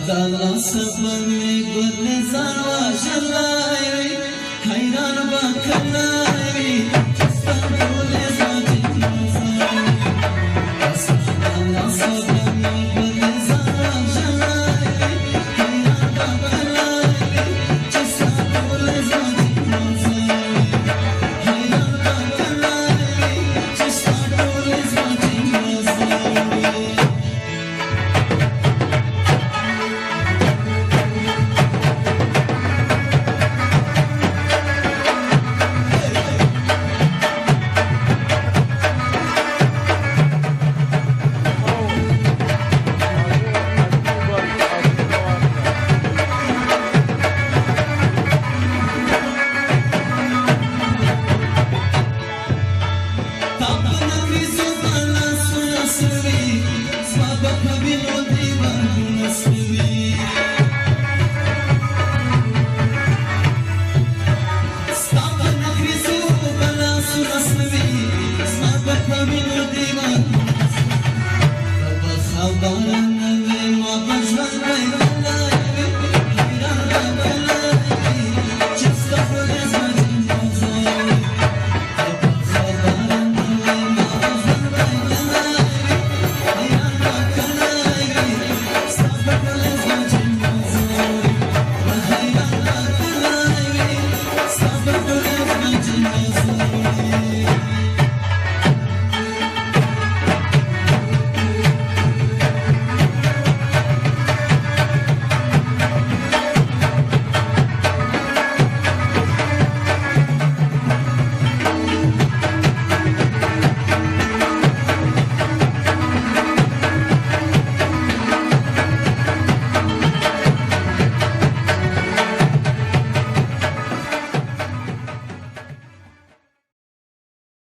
دالا سبمی گل زنوا جلای حیران با کلای چستا گل زنجی نزای دالا سبمی گل زنوا جلای حیران با کلای چستا گل زنجی نزای حیران با کلای چستا گل زنجی نزای Bana